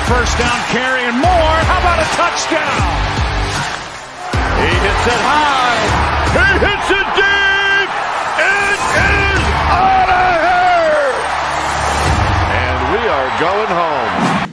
first down carry and more. How about a touchdown? He hits it high. He hits it deep. It is out of here. And we are going home.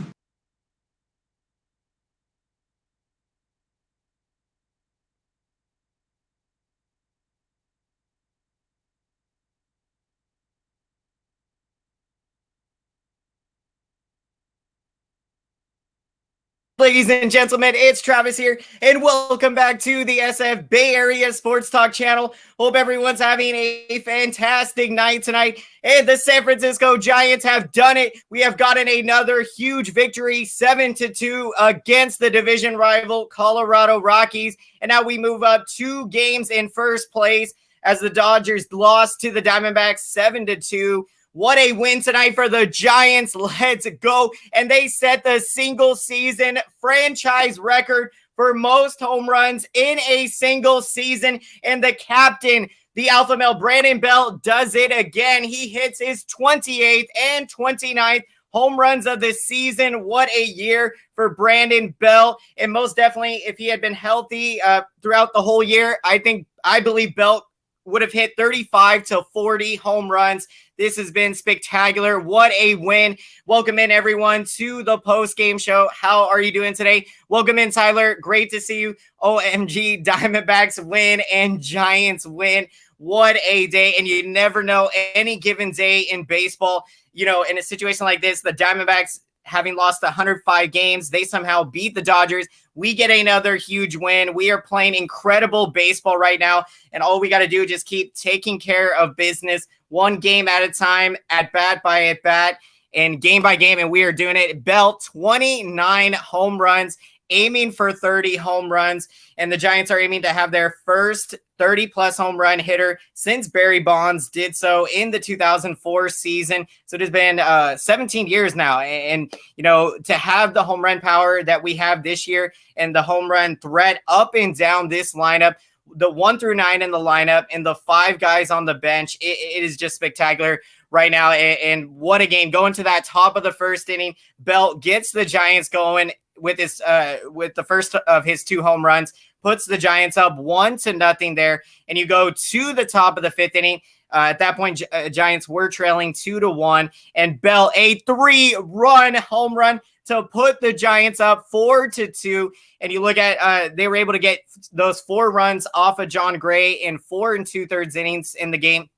Ladies and gentlemen, it's Travis here, and welcome back to the SF Bay Area Sports Talk channel. Hope everyone's having a fantastic night tonight, and the San Francisco Giants have done it. We have gotten another huge victory, 7-2 against the division rival Colorado Rockies, and now we move up 2 games in first place as the Dodgers lost to the Diamondbacks 7-2. What a win tonight for the Giants. Let's go. And they set the single season franchise record for most home runs in a single season. And the captain, the alpha male Brandon Belt, does it again. He hits his 28th and 29th home runs of the season. What a year for Brandon Belt. And most definitely, if he had been healthy throughout the whole year, I believe Belt would have hit 35 to 40 home runs. This has been spectacular. What a win. Welcome in, everyone, to the post-game show. How are you doing today? Welcome in, Tyler. Great to see you. OMG, Diamondbacks win and Giants win. What a day. And you never know, any given day in baseball, you know, in a situation like this, the Diamondbacks, having lost 105 games, they somehow beat the Dodgers. We get another huge win. We are playing incredible baseball right now, and all we got to do is just keep taking care of business, one game at a time, at bat by at bat, and game by game, and we are doing it. Belt, 29 home runs, aiming for 30 home runs, and the Giants are aiming to have their first 30-plus home run hitter since Barry Bonds did so in the 2004 season. So it has been 17 years now, and you know, to have the home run power that we have this year and the home run threat up and down this lineup, the 1 through 9 in the lineup and the 5 guys on the bench, it is just spectacular right now. And what a game. Going to that top of the first inning, Belt gets the Giants going with his with the first of his 2 home runs, puts the Giants up 1-0 there, and you go to the top of the 5th inning. At that point, Giants were trailing 2-1, and Bell, a 3-run home run to put the Giants up 4-2. And you look at they were able to get those 4 runs off of John Gray in 4 2/3 innings in the game.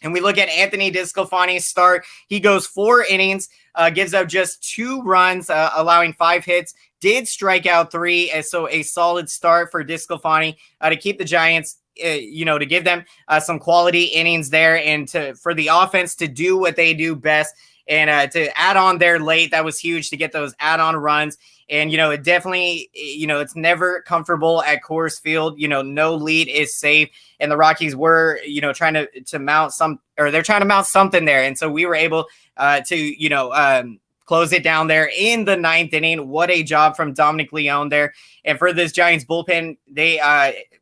And we look at Anthony DeSclafani's start. He goes 4 innings, gives up just 2 runs, allowing 5 hits, did strike out 3. So a solid start for DeSclafani to keep the Giants, to give them some quality innings there, and for the offense to do what they do best. And to add on there late, that was huge to get those add-on runs. And, it definitely, it's never comfortable at Coors Field. No lead is safe. And the Rockies were, trying to mount they're trying to mount something there. And so we were able to close it down there in the 9th inning. What a job from Dominic Leone there. And for this Giants bullpen, they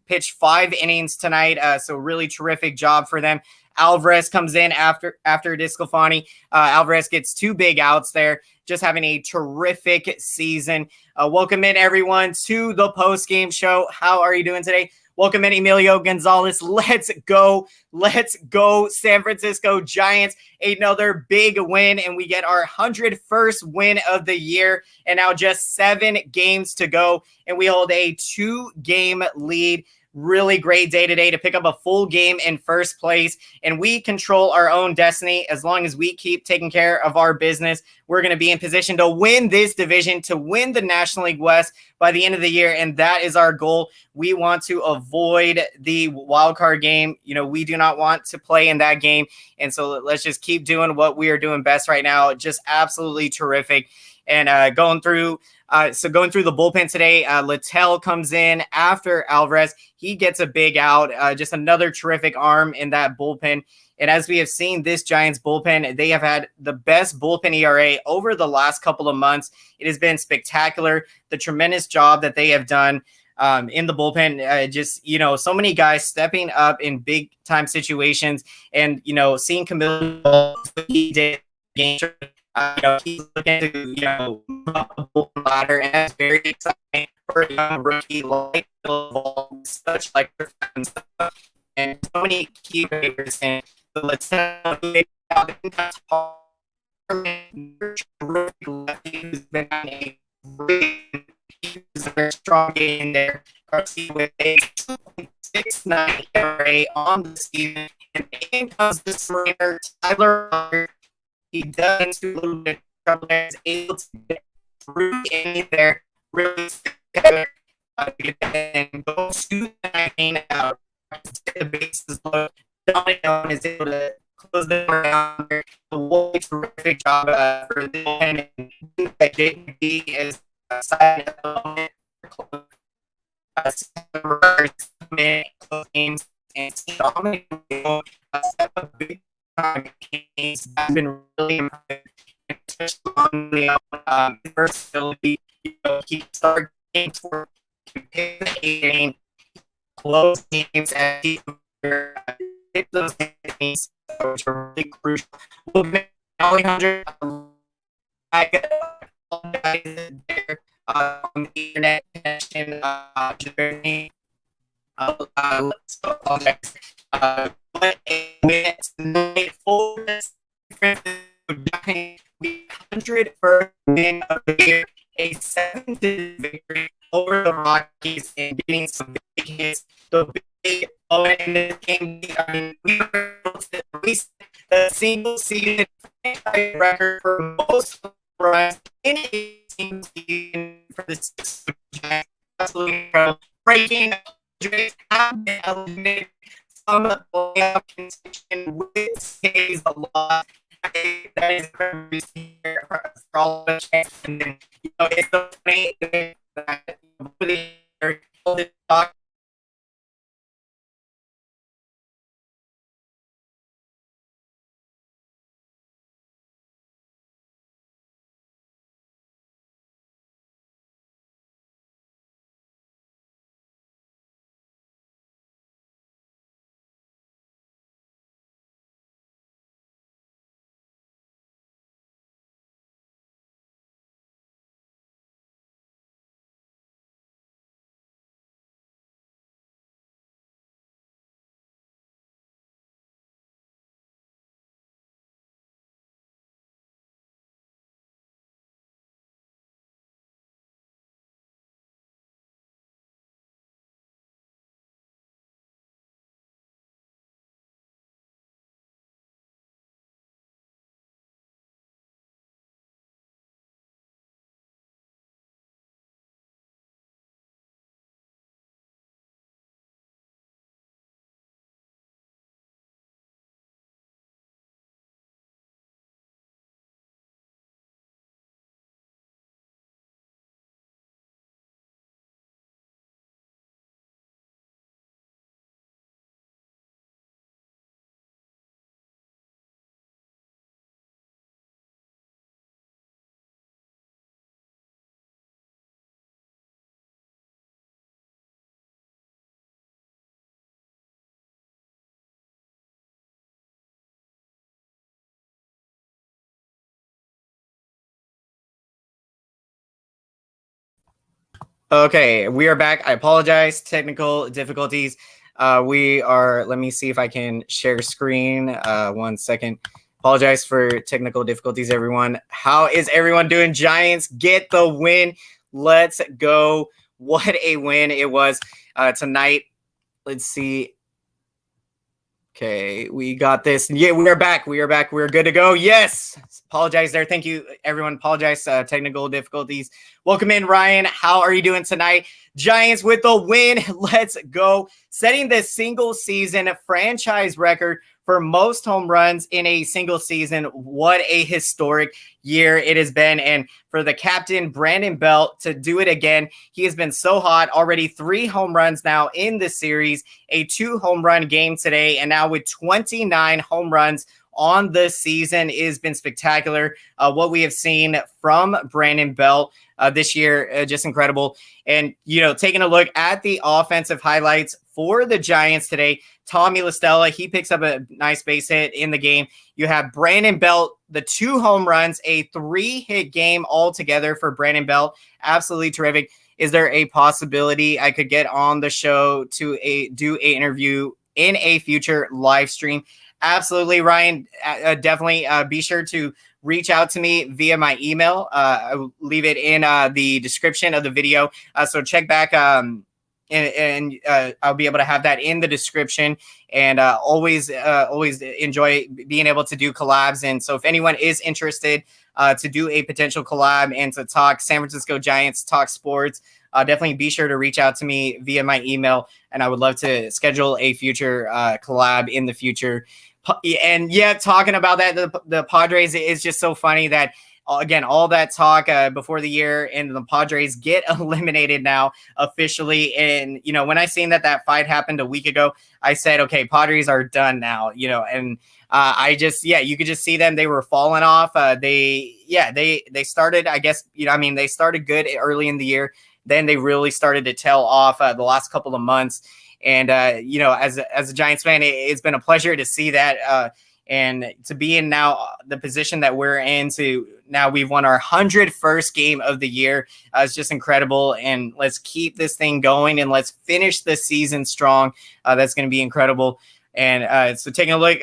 pitched 5 innings tonight. So really terrific job for them. Alvarez comes in after DeSclafani. Alvarez gets 2 big outs there, just having a terrific season. Welcome in, everyone, to the post-game show. How are you doing today? Welcome in, Emilio Gonzalez. Let's go. Let's go, San Francisco Giants. Another big win, and we get our 101st win of the year, and now just 7 games to go, and we hold a 2-game lead. Really great day today to pick up a full game in first place, and we control our own destiny. As long as we keep taking care of our business, we're going to be in position to win this division, to win the National League West by the end of the year, and that is our goal. We want to avoid the wild card game. We do not want to play in that game, and so let's just keep doing what we are doing best right now. Just absolutely terrific. And going through the bullpen today, Littell comes in after Alvarez. He gets a big out, just another terrific arm in that bullpen. And as we have seen, this Giants bullpen, they have had the best bullpen ERA over the last couple of months. It has been spectacular. The tremendous job that they have done in the bullpen, so many guys stepping up in big time situations, and, seeing Camilo, he did game He's looking to, move up the Bolton ladder, and that's very exciting for a young rookie like Bill, such like and so many key players in the Latino who's been on a very strong game there. With a 2.69 ERA on the season, and in comes the surrender, Tyler Hunter. He does into a little bit of trouble and is able to get through in there really together and go to the 19 out. The bases low. Dominic is able to close the door down. A terrific job for the and JD is side of the moment. Games and Dominic a big time games has been really impressive, especially on the versatility. He started games for game, close games, and he hit those games, which are really crucial. Alejandro, I apologize there on the internet connection journey. So apologize. But it's made full difference. We 101st win of the year, a 7-2 victory over the Rockies, and getting some big hits. The big moment in this game, we were able to release the single season record for most runs in a single season for the Giants. Absolutely incredible. Breaking have been eliminated from the playoff contention, which saves a lot. That is very here for all the chance. And then, it's so funny that the talk. Okay, we are back. I apologize. Technical difficulties. Let me see if I can share screen. 1 second. Apologize for technical difficulties, everyone. How is everyone doing? Giants get the win. Let's go. What a win it was tonight. Let's see. Okay, we got this. Yeah, we are back. We are back. We're good to go. Yes. Apologize there. Thank you, everyone. Apologize. Technical difficulties. Welcome in, Ryan. How are you doing tonight? Giants with the win. Let's go. Setting the single season franchise record for most home runs in a single season. What a historic year it has been. And for the captain, Brandon Belt, to do it again. He has been so hot. Already 3 home runs now in the series, a 2 home run game today, and now with 29 home runs on this season has been spectacular. What we have seen from Brandon Belt this year, just incredible. And, taking a look at the offensive highlights for the Giants today, Tommy LaStella, he picks up a nice base hit in the game. You have Brandon Belt, the 2 home runs, a 3-hit game altogether for Brandon Belt. Absolutely terrific. Is there a possibility I could get on the show to do an interview in a future live stream? Absolutely, Ryan. Definitely be sure to reach out to me via my email. I'll leave it in the description of the video. So check back and I'll be able to have that in the description. And always enjoy being able to do collabs. And so if anyone is interested to do a potential collab and to talk San Francisco Giants, talk sports, definitely be sure to reach out to me via my email. And I would love to schedule a future collab in the future. And yeah, talking about that, the Padres is just so funny that, again, all that talk before the year and the Padres get eliminated now officially. And, when I seen that fight happened a week ago, I said, okay, Padres are done now, and you could just see them. They were falling off. They started, I guess, they started good early in the year. Then they really started to tail off the last couple of months. And, as a Giants fan, it's been a pleasure to see that. And to be in now the position that we're in, to now we've won our 101st game of the year. It's just incredible. And let's keep this thing going and let's finish the season strong. That's going to be incredible. And so taking a look,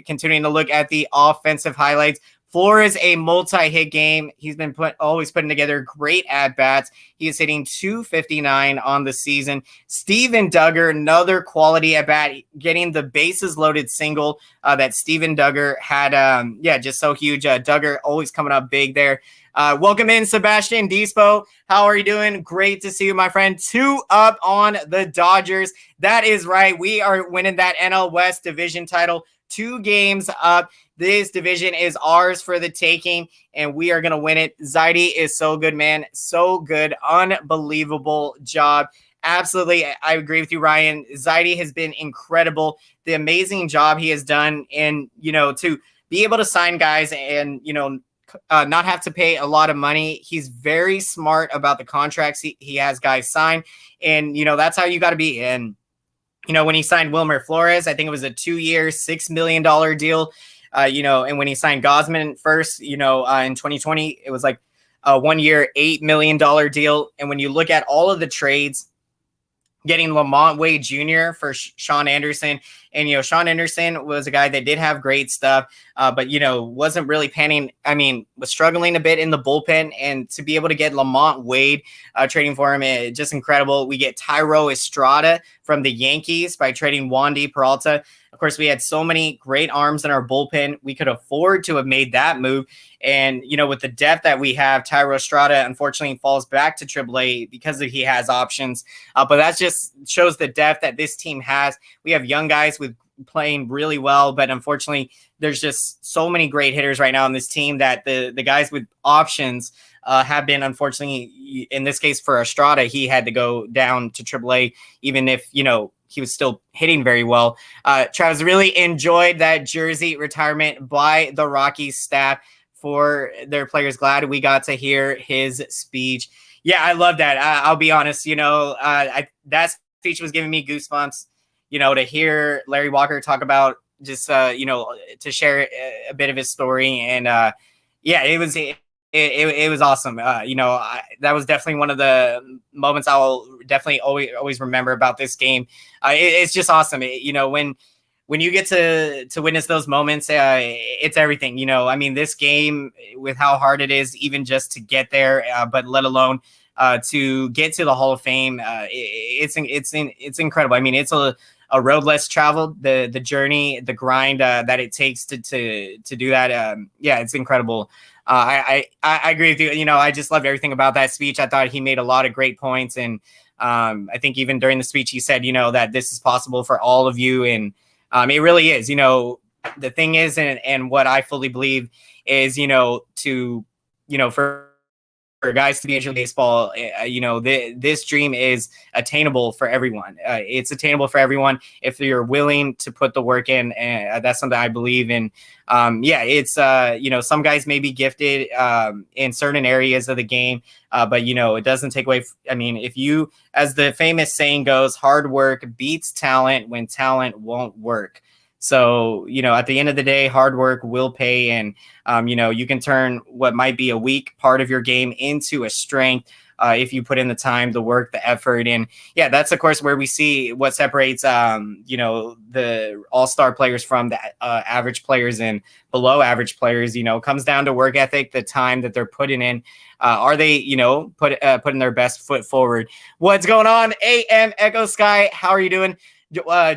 continuing to look at the offensive highlights. Flores, a multi-hit game. He's been always putting together great at-bats. He is hitting .259 on the season. Steven Duggar, another quality at-bat, getting the bases loaded single that Steven Duggar had. Just so huge. Duggar always coming up big there. Welcome in, Sebastian Dispo. How are you doing? Great to see you, my friend. 2 up on the Dodgers. That is right. We are winning that NL West division title. 2 games up. This division is ours for the taking, and we are going to win it. Zaidi is so good, man. So good. Unbelievable job. Absolutely. I agree with you, Ryan. Zaidi has been incredible. The amazing job he has done, and, to be able to sign guys and, not have to pay a lot of money. He's very smart about the contracts he has guys sign, and, that's how you got to be. And, when he signed Wilmer Flores, I think it was a 2-year, $6 million deal. And when he signed Gosman first, in 2020, it was like a 1-year, $8 million deal. And when you look at all of the trades, getting Lamont Wade Jr. for Sean Anderson. And, Sean Anderson was a guy that did have great stuff, but, wasn't really panning. Was struggling a bit in the bullpen. And to be able to get Lamont Wade trading for him, just incredible. We get Tyro Estrada from the Yankees by trading Wandy Peralta. Of course, we had so many great arms in our bullpen. We could afford to have made that move. And, with the depth that we have, Tyro Estrada, unfortunately, falls back to AAA because he has options. But that just shows the depth that this team has. We have young guys with playing really well, but unfortunately, there's just so many great hitters right now on this team that the guys with options have been, unfortunately, in this case for Estrada, he had to go down to AAA, even if, he was still hitting very well. Travis, really enjoyed that jersey retirement by the Rockies staff for their players. Glad we got to hear his speech. Yeah, I love that. I'll be honest, that speech was giving me goosebumps, to hear Larry Walker talk about just, to share a bit of his story. And it was awesome. That was definitely one of the moments I will definitely always remember about this game. It's just awesome. When you get to witness those moments, it's everything. This game, with how hard it is, even just to get there, but let alone to get to the Hall of Fame, it's incredible. It's a road less traveled, the journey, the grind that it takes to do that. It's incredible. I agree with you. I just loved everything about that speech. I thought he made a lot of great points. And I think even during the speech, he said, that this is possible for all of you. And it really is. The thing is, and what I fully believe is, for guys to Major League Baseball, this dream is attainable for everyone. It's attainable for everyone if you're willing to put the work in. And that's something I believe in. It's, some guys may be gifted in certain areas of the game, but, it doesn't take away. If you, as the famous saying goes, hard work beats talent when talent won't work. So, at the end of the day, hard work will pay. And, you can turn what might be a weak part of your game into a strength if you put in the time, the work, the effort. And yeah, that's, of course, where we see what separates, the all-star players from the average players and below average players. Comes down to work ethic, the time that they're putting in. Are they, putting their best foot forward? What's going on, AM Echo Sky? How are you doing?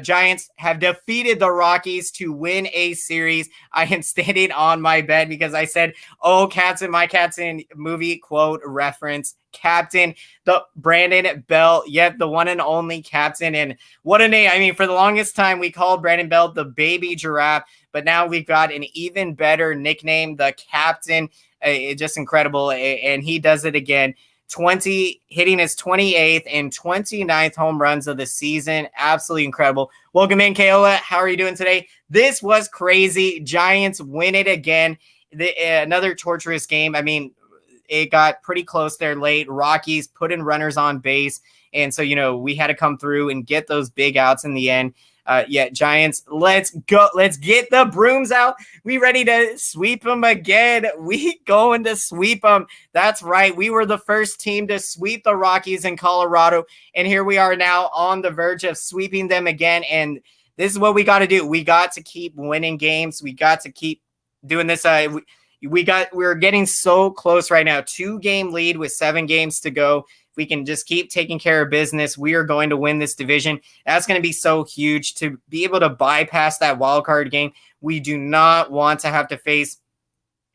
Giants have defeated the Rockies to win a series. I am standing on my bed because I said, "Oh, Captain, my Captain" movie quote reference. Captain, the Brandon Bell, yet the one and only Captain. And what a name. For the longest time, we called Brandon Bell the baby giraffe, but now we've got an even better nickname, the Captain. It's just incredible. And he does it again. Hitting his 28th and 29th home runs of the season. Absolutely incredible. Welcome in, Kaola. How are you doing today? This was crazy. Giants win it again. Another torturous game. It got pretty close there late. Rockies put in runners on base. And so, we had to come through and get those big outs in the end. Giants, let's go. Let's get the brooms out. We ready to sweep them again. We going to sweep them. That's right. We were the first team to sweep the Rockies in Colorado. And here we are now on the verge of sweeping them again. And this is what we got to do. We got to keep winning games. We got to keep doing this. We're getting so close right now. 2-game lead with 7 games to go. We can just keep taking care of business. We are going to win this division. That's going to be so huge to be able to bypass that wild card game. We do not want to have to face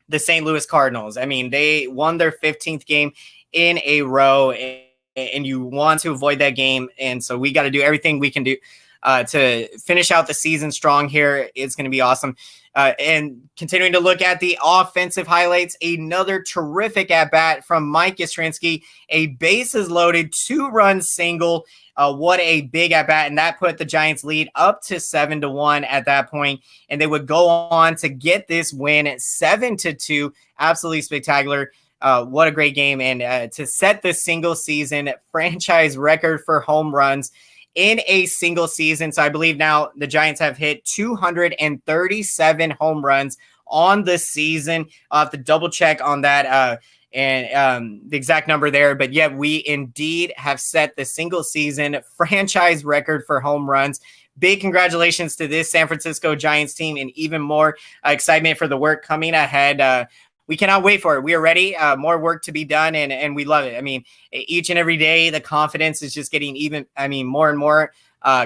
the St. Louis Cardinals. They won their 15th game in a row, and you want to avoid that game. And so we got to do everything we can do to finish out the season strong here. It's going to be awesome. And continuing to look at the offensive highlights, another terrific at-bat from Mike Yastrzemski, a bases-loaded 2-run single. What a big at-bat, and that put the Giants' lead up to 7-1 at that point, and they would go on to get this win at 7-2. Absolutely spectacular. What a great game, and to set the single-season franchise record for home runs in a single season. So I believe now the Giants have hit 237 home runs on the season. I'll have to double check on that and the exact number there. But yeah, we indeed have set the single season franchise record for home runs. Big congratulations to this San Francisco Giants team, and even more excitement for the work coming ahead. We cannot wait for it. We are ready. More work to be done, and we love it. Each and every day, the confidence is just getting more and more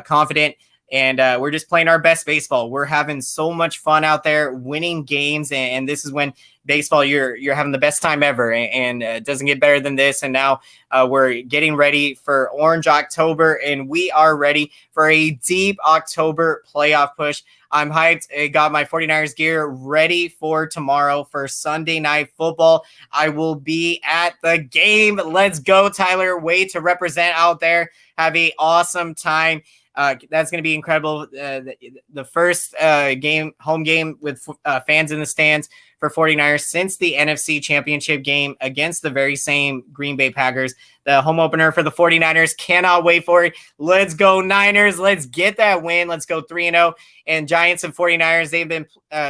confident, and we're just playing our best baseball. We're having so much fun out there, winning games, and this is when baseball, you're having the best time ever, and it doesn't get better than this. And now we're getting ready for Orange October, and we are ready for a deep October playoff push. I'm hyped. I got my 49ers gear ready for tomorrow for Sunday Night Football. I will be at the game. Let's go, Tyler. Way to represent out there. Have an awesome time. That's going to be incredible. The first home game with fans in the stands for 49ers since the NFC Championship game against the very same Green Bay Packers. The home opener for the 49ers. Cannot wait for it. Let's go, Niners. Let's get that win. Let's go 3-0. And Giants and 49ers, they've been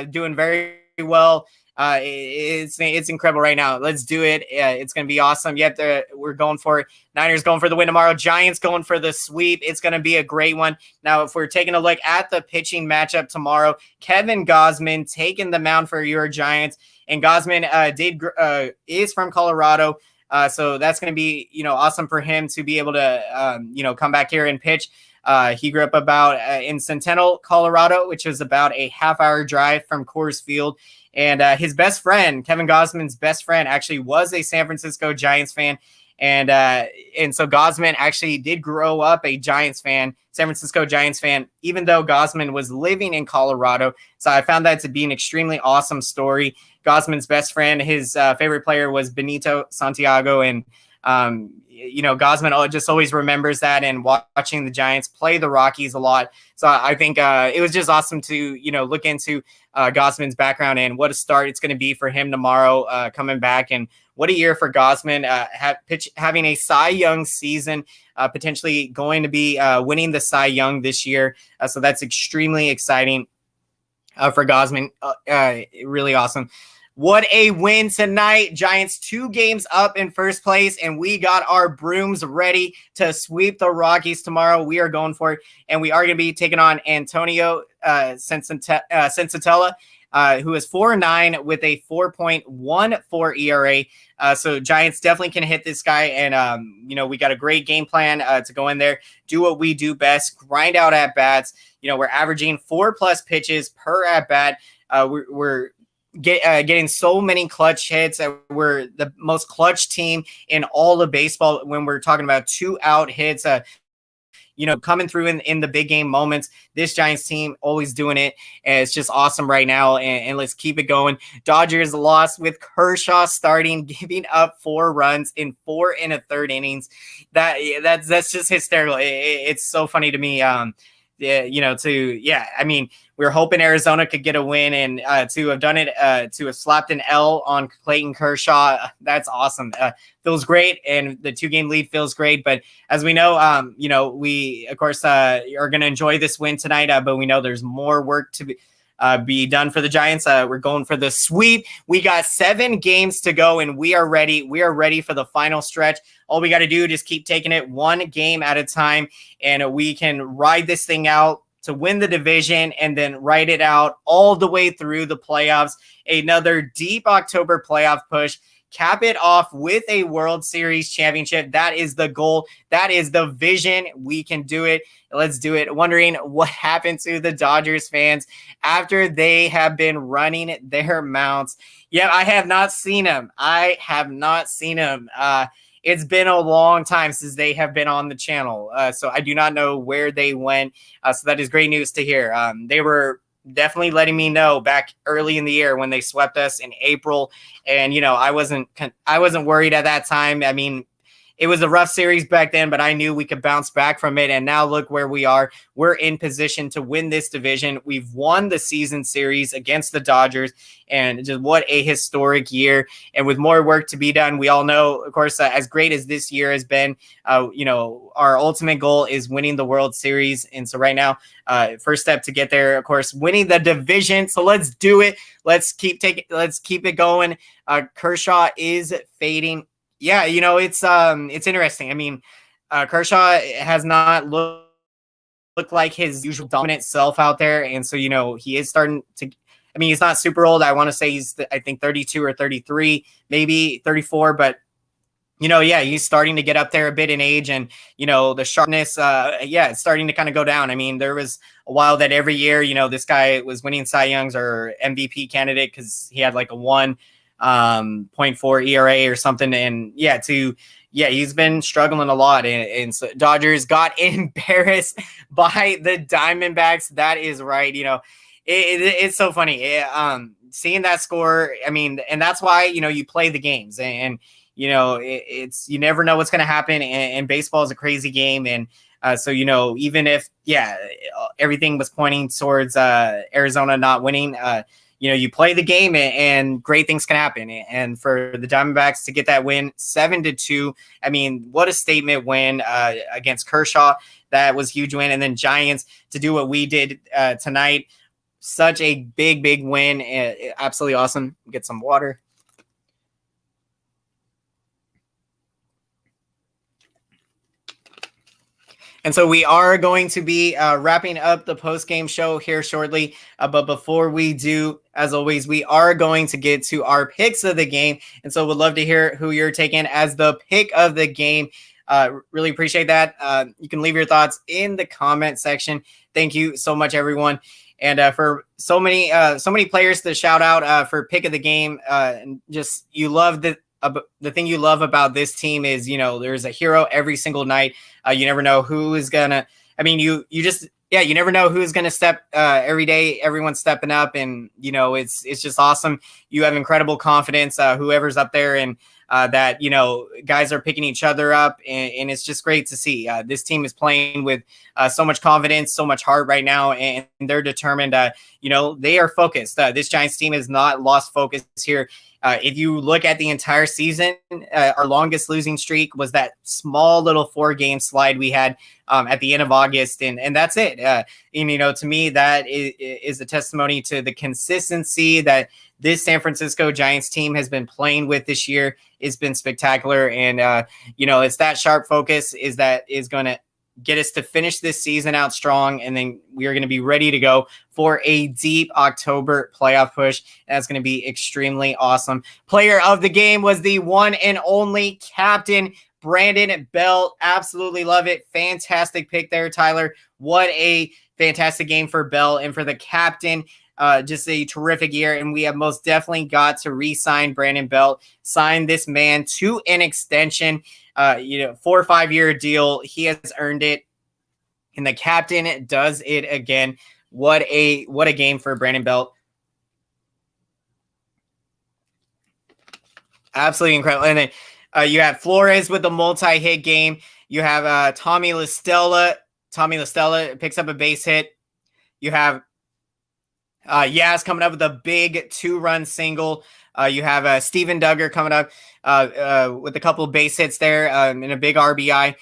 doing very well. It's incredible right now. Let's do it. It's going to be awesome. Yet we're going for it. Niners going for the win tomorrow. Giants going for the sweep. It's going to be a great one. Now, if we're taking a look at the pitching matchup tomorrow, Kevin Gausman taking the mound for your Giants. And Gausman is from Colorado. So that's going to be, awesome for him to be able to, come back here and pitch. He grew up in Centennial, Colorado, which is about a half-hour drive from Coors Field. And his best friend, Kevin Gausman's best friend, actually was a San Francisco Giants fan. And so Gosman actually did grow up a Giants fan, San Francisco Giants fan, even though Gosman was living in Colorado. So I found that to be an extremely awesome story. Gosman's best friend, his favorite player was Benito Santiago, and Gosman just always remembers that, and watching the Giants play the Rockies a lot. So I think it was just awesome to, look into Gosman's background and what a start it's going to be for him tomorrow coming back. And what a year for Gosman, having a Cy Young season, potentially going to be winning the Cy Young this year. So that's extremely exciting for Gosman. Really awesome. What a win tonight. Giants 2 games up in first place, and we got our brooms ready to sweep the Rockies tomorrow. We are going for it, and we are going to be taking on Antonio Sensatella, who is 4-9 with a 4.14 ERA. So Giants definitely can hit this guy, and we got a great game plan to go in there, do what we do best, grind out at bats. We're averaging 4+ pitches per at bat. We're getting so many clutch hits. We're the most clutch team in all of baseball when we're talking about 2-out hits. Coming through in the big game moments. This Giants team always doing it. And it's just awesome right now. And let's keep it going. Dodgers lost with Kershaw starting, giving up 4 runs in 4 1/3 innings. That's just hysterical. It's so funny to me. We were hoping Arizona could get a win, and to have done it, to have slapped an L on Clayton Kershaw, that's awesome. Feels great, and the 2-game lead feels great. But as we know, we of course are going to enjoy this win tonight, but we know there's more work to be done for the Giants. We're going for the sweep. We got 7 games to go, and we are ready. We are ready for the final stretch. All we got to do is keep taking it 1 game at a time, and we can ride this thing out to win the division and then ride it out all the way through the playoffs. Another deep October playoff push. Cap it off with a World Series championship. That is the goal. That is the vision. We can do it. Let's do it. Wondering what happened to the Dodgers fans after they have been running their mouths. Yeah, I have not seen them. It's been a long time since they have been on the channel. So I do not know where they went. So that is great news to hear. They were definitely letting me know back early in the year when they swept us in April. And, I wasn't worried at that time. I mean, it was a rough series back then, but I knew we could bounce back from it. And now look where we are. We're in position to win this division. We've won the season series against the Dodgers, and just what a historic year. And with more work to be done, we all know, of course, as great as this year has been, our ultimate goal is winning the World Series. And so right now, first step to get there, of course, winning the division. So let's do it. Let's keep it going. Kershaw is fading. Yeah, it's interesting. I mean, Kershaw has not looked like his usual dominant self out there. And so, he is starting to, he's not super old. I want to say he's, I think 32 or 33, maybe 34, but he's starting to get up there a bit in age, and, the sharpness, it's starting to kind of go down. I mean, there was a while that every year, this guy was winning Cy Youngs or MVP candidate because he had like a 1.4 ERA or something. And he's been struggling a lot. And so Dodgers got embarrassed by the Diamondbacks. That is right. It's so funny. Seeing that score, and that's why, you play the games, and it's, you never know what's going to happen. And baseball is a crazy game. And so, even if, everything was pointing towards Arizona not winning, you play the game and great things can happen. And for the Diamondbacks to get that win 7-2, what a statement win against Kershaw. That was a huge win. And then Giants to do what we did tonight. Such a big win. Absolutely awesome. Get some water. And so we are going to be wrapping up the post-game show here shortly. But before we do, as always, we are going to get to our picks of the game. And so we'd love to hear who you're taking as the pick of the game. Really appreciate that. You can leave your thoughts in the comment section. Thank you so much, everyone. And for so many players to shout out for pick of the game. And just, you love the the thing you love about this team is, there's a hero every single night. You never know who is gonna. I mean, you never know who's gonna step every day. Everyone's stepping up, and it's just awesome. You have incredible confidence. Whoever's up there, and that guys are picking each other up, and it's just great to see. This team is playing with so much confidence, so much heart right now, and they're determined. They are focused. This Giants team has not lost focus here. If you look at the entire season, our longest losing streak was that small little 4-game slide we had at the end of August, and that's it. To me, that is a testimony to the consistency that this San Francisco Giants team has been playing with this year. It's been spectacular, and it's that sharp focus is going to get us to finish this season out strong, and then we are going to be ready to go for a deep October playoff push. That's going to be extremely awesome. Player of the game was the one and only captain, Brandon Belt. Absolutely love it. Fantastic pick there, Tyler. What a fantastic game for Bell and for the captain. Just a terrific year, and we have most definitely got to re-sign Brandon Belt, sign this man to an extension, 4 or 5 year deal. He has earned it, and the captain does it again. What a game for Brandon Belt. Absolutely incredible. And then you have Flores with the multi-hit game. You have Tommy LaStella. Tommy LaStella picks up a base hit. You have Yaz coming up with a big 2-run single. You have Steven Duggar coming up with a couple of base hits there and a big RBI.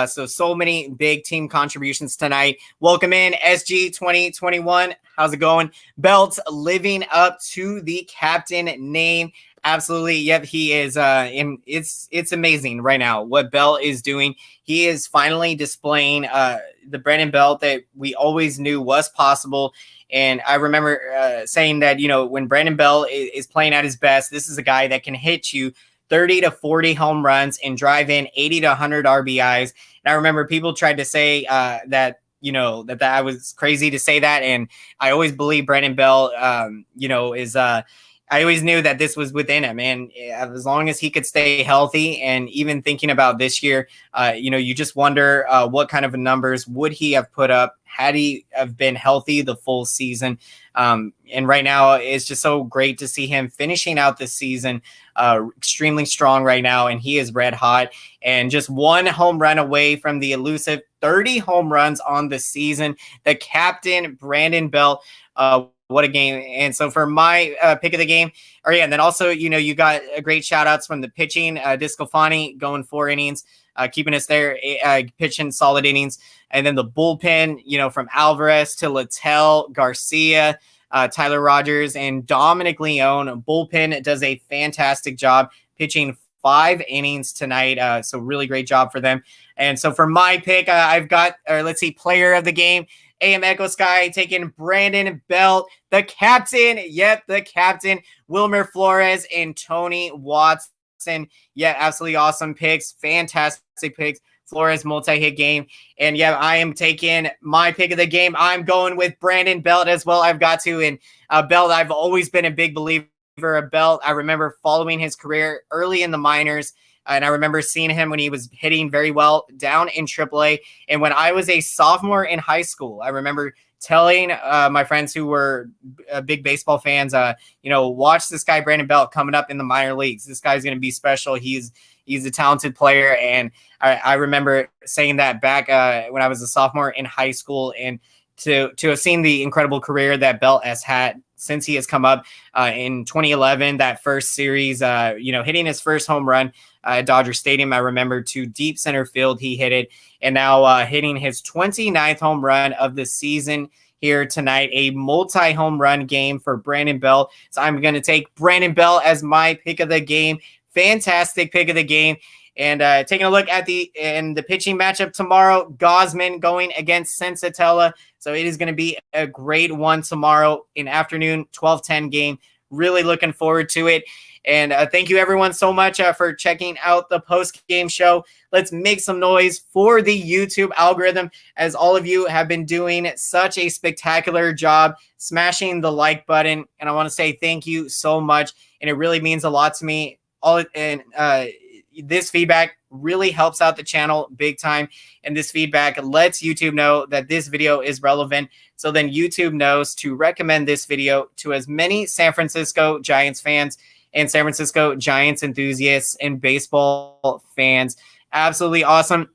So many big team contributions tonight. Welcome in, SG 2021. How's it going? Belt's living up to the captain name. Absolutely. Yep, he is. It's amazing right now what Belt is doing. He is finally displaying the Brandon Belt that we always knew was possible. And I remember saying that, when Brandon Belt is playing at his best, this is a guy that can hit you 30 to 40 home runs and drive in 80 to 100 RBIs. And I remember people tried to say that I was crazy to say that. And I always believe Brandon Belt, I always knew that this was within him, and as long as he could stay healthy, and even thinking about this year, you just wonder what kind of numbers would he have put up had he have been healthy the full season. And right now, it's just so great to see him finishing out the season extremely strong right now, and he is red hot, and just 1 home run away from the elusive 30 home runs on the season. The captain, Brandon Belt. What a game. And so for my pick of the game, and then also, you got a great shout outs from the pitching, Discofani going 4 innings, keeping us there, pitching solid innings. And then the bullpen, from Alvarez to Littell, Garcia, Tyler Rogers, and Dominic Leone. Bullpen does a fantastic job pitching 5 innings tonight. So really great job for them. And so for my pick, I've got, player of the game, AM Echo Sky taking Brandon Belt, the captain. Yep, the captain. Wilmer Flores and Tony Watson. Yeah, absolutely awesome picks. Fantastic picks. Flores multi-hit game. And yeah, I am taking my pick of the game. I'm going with Brandon Belt as well. I've got to. And Belt, I've always been a big believer of Belt. I remember following his career early in the minors. And I remember seeing him when he was hitting very well down in AAA. And when I was a sophomore in high school, I remember telling my friends who were big baseball fans, watch this guy, Brandon Belt, coming up in the minor leagues. This guy's going to be special. He's a talented player. And I remember saying that back when I was a sophomore in high school. And to have seen the incredible career that Belt has had since he has come up in 2011, that first series, hitting his first home run at Dodger Stadium. I remember to deep center field he hit it, and now hitting his 29th home run of the season here tonight. A multi-home run game for Brandon Belt. So I'm going to take Brandon Belt as my pick of the game. Fantastic pick of the game. And taking a look at the pitching matchup tomorrow, Gosman going against Sensatella. So it is going to be a great one tomorrow in afternoon, 12:10 game. Really looking forward to it. And thank you everyone so much for checking out the post-game show. Let's make some noise for the YouTube algorithm, as all of you have been doing such a spectacular job smashing the like button. And I want to say thank you so much. And it really means a lot to me. this feedback really helps out the channel big time. And this feedback lets YouTube know that this video is relevant. So then YouTube knows to recommend this video to as many San Francisco Giants fans and San Francisco Giants enthusiasts and baseball fans. Absolutely awesome.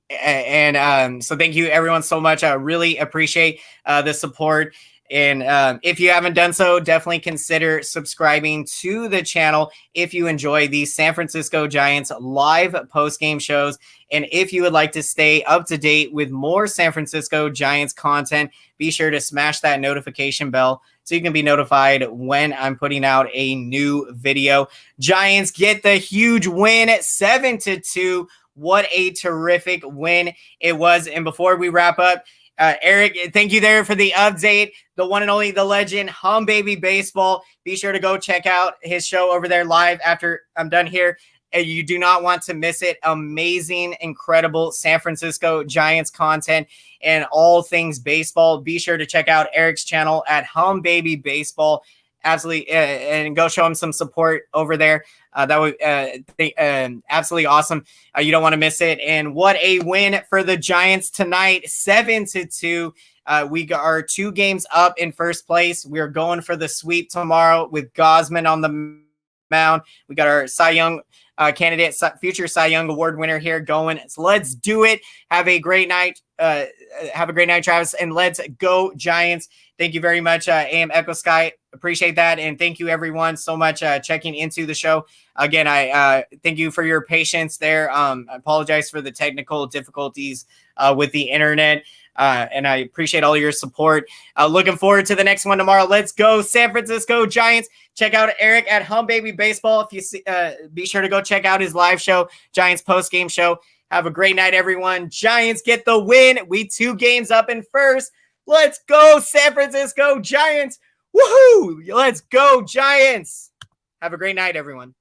And so thank you everyone so much. I really appreciate the support. And if you haven't done so, definitely consider subscribing to the channel if you enjoy these San Francisco Giants live post-game shows. And if you would like to stay up to date with more San Francisco Giants content, be sure to smash that notification bell so you can be notified when I'm putting out a new video. Giants get the huge win, 7-2. What a terrific win it was. And before we wrap up, Erik, thank you there for the update. The one and only, the legend, Humm Baby Baseball. Be sure to go check out his show over there live after I'm done here. You do not want to miss it. Amazing, incredible San Francisco Giants content and all things baseball. Be sure to check out Erik's channel at Humm Baby Baseball. Absolutely, and go show him some support over there. That would absolutely awesome. You don't want to miss it. And what a win for the Giants tonight, 7-2. We are 2 games up in first place. We're going for the sweep tomorrow with Gausman on the mound. We got our Cy Young candidate, future Cy Young Award winner here going. So let's do it. Have a great night. Have a great night, Travis, and let's go Giants. Thank you very much, AM Echo Sky. Appreciate that. And thank you everyone so much checking into the show. Again, I thank you for your patience there. I apologize for the technical difficulties with the internet. And I appreciate all your support. Looking forward to the next one tomorrow. Let's go San Francisco Giants. Check out Erik at Humm Baby Baseball. If you see, be sure to go check out his live show, Giants post-game show. Have a great night, everyone. Giants get the win. We 2 games up in first. Let's go San Francisco Giants. Woohoo! Let's go Giants. Have a great night, everyone.